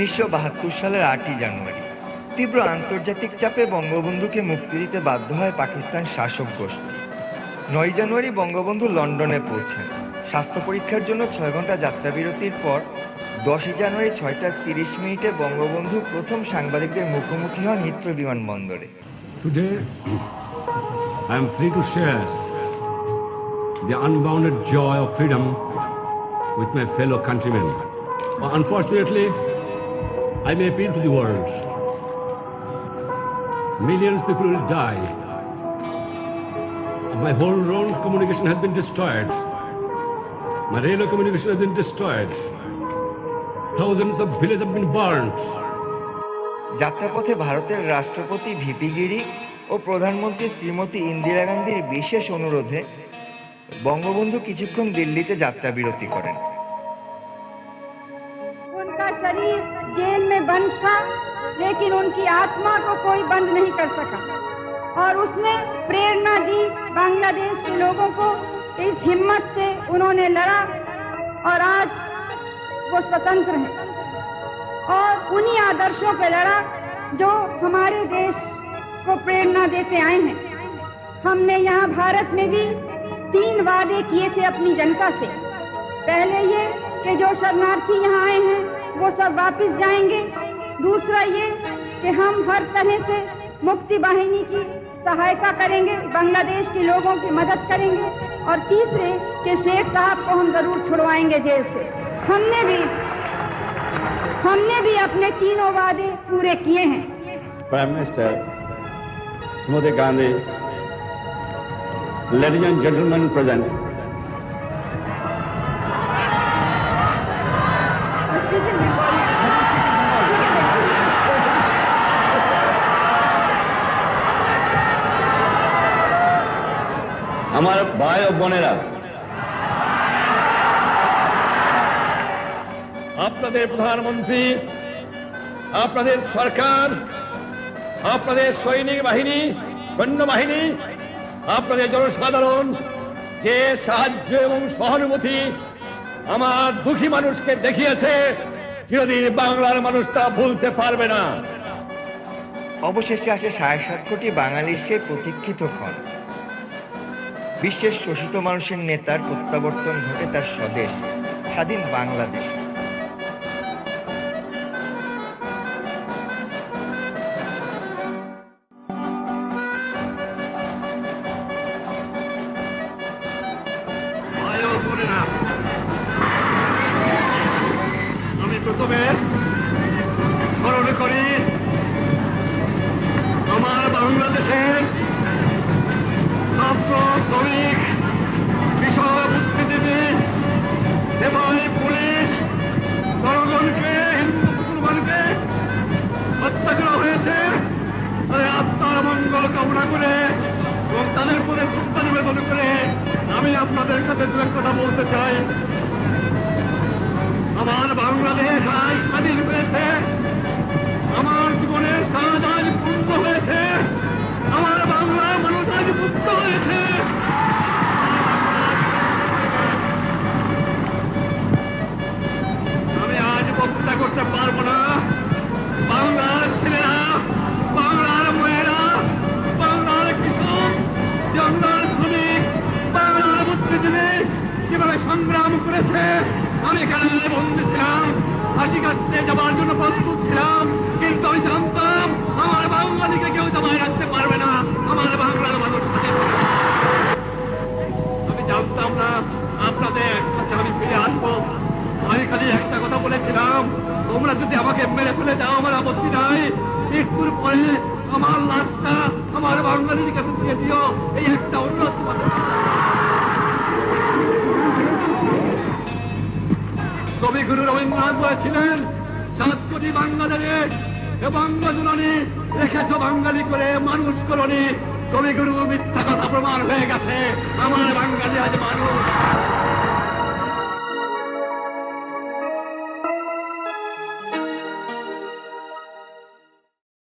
1972 সালের 8ই জানুয়ারি তীব্র আন্তর্জাতিক চাপে বঙ্গবন্ধুকে মুক্তি দিতে বাধ্য হয় পাকিস্তান শাসক গোষ্ঠী। 9 জানুয়ারি বঙ্গবন্ধু লন্ডনে পৌঁছেন। স্বাস্থ্য পরীক্ষার জন্য 6 ঘন্টা যাত্রাবিরতির পর 10 জানুয়ারি 6টা 30 বঙ্গবন্ধু প্রথম সাংবাদিকদের মুখোমুখি হন হিথ্রো বিমানবন্দরে। Today, I am free to share the unbounded joy of freedom with my fellow countrymen. Unfortunately, I may appeal to the world. Millions of people will die. My whole road communication has been destroyed. My railway communication has been destroyed. Thousands of villages have been burned. যাত্রাপথে ভারতের রাষ্ট্রপতি VP গিরি ও প্রধানমন্ত্রী শ্রীমতী ইন্দিরা গান্ধীর বিশেষ অনুরোধে বঙ্গবন্ধু কিছুক্ষণ দিল্লিতে যাত্রাবিরতি করেন। उनका शरीर जेल में बंद था, लेकिन उनकी आत्मा को कोई बंद नहीं कर सका और उसने प्रेरणा दी बांग्लादेश के लोगों को। इस हिम्मत से उन्होंने लड़ा और आज वो स्वतंत्र हैं और उन्हीं आदर्शों पे लड़ा जो हमारे देश को प्रेरणा देते आए हैं। हमने यहाँ भारत में भी 3 वादे किए थे अपनी जनता से। पहले ये कि जो शरणार्थी यहाँ आए हैं वो सब वापस जाएंगे। दूसरा ये कि हम हर तरह से मुक्ति वाहिनी की सहायता करेंगे, बांग्लादेश के लोगों की मदद करेंगे। और तीसरे कि शेख साहब को हम जरूर छुड़वाएंगे जेल से। हमने भी अपने 3 वादे पूरे किए हैं। Prime Minister Srimati Gandhi, ladies and gentlemen present, আমার ভাই ও বোনেরা, আপনাদের প্রধানমন্ত্রী, আপনাদের সরকার, আপনাদের সৈনিক বাহিনী, সৈন্যবাহিনী, আপনাদের জনসাধারণ যে সাহায্য এবং সহানুভূতি আমার দুঃখী মানুষকে দেখিয়েছে, চিরদিন বাংলার মানুষ তা ভুলতে পারবে না। অবশেষে আসে 7.5 কোটি বাঙালির সেই প্রতীক্ষিত ক্ষণ। বিশ্বের শোষিত মানুষের নেতার প্রত্যাবর্তন ঘটে তার স্বদেশ স্বাধীন বাংলাদেশ। আমি প্রথমে স্মরণ করি আমার বাংলাদেশের ছাত্র, শ্রমিক, কৃষক, বুদ্ধিজীবী, সেবাই, পুলিশ, জনগণকে, হিন্দু মুসলমানকে হত্যা করা হয়েছে। তাদের আত্মার মঙ্গল কামনা করে এবং তাদের প্রতি শ্রদ্ধা নিবেদন করে আমি আপনাদের সাথে দু এক কথা বলতে চাই। আমার বাংলাদেশ আজ স্বাধীন হয়েছে, আমার জীবনের কাজ আজ পূর্ণ হয়েছে, আমার বাংলার মানুষ আজ মুক্ত হয়েছে। আমি আজ বক্তৃতা করতে পারবো না। বাংলার ছেলেরা, বাংলার মেয়েরা, বাংলার কৃষক, বাংলার শ্রমিক, বাংলার বুদ্ধিজীবী কিভাবে সংগ্রাম করেছে আমি এখানে বন্দী ছিলাম, ফাঁসি কাটতে যাবার জন্য প্রস্তুত ছিলাম, কিন্তু আমি জানতাম আমার বাঙালিকে কেউ দমায় রাখতে পারবে না, আমার বাংলার মানুষ। আমি জানতাম না আপনাদের একসাথে আমি ফিরে আসবো। আমি খালি একটা কথা বলেছিলাম, তোমরা যদি আমাকে মেরে ফেলে যাও আমার আপত্তি নাই, মৃত্যুর পরে আমার লাশটা আমার বাঙালির কাছে দিয়ে দিও, এই একটা অনুরোধ তোমাদের। কবিগুরু রবীন্দ্রনাথ বলেছিলেন, 7 কোটি বাংলাদেশে বাংলাজননী রেখেছ বাঙালি করে মানুষ করনি। কবিগুরু মিথ্যা কথা প্রমাণ হয়ে গেছে, আমার বাঙালি আজ মানুষ।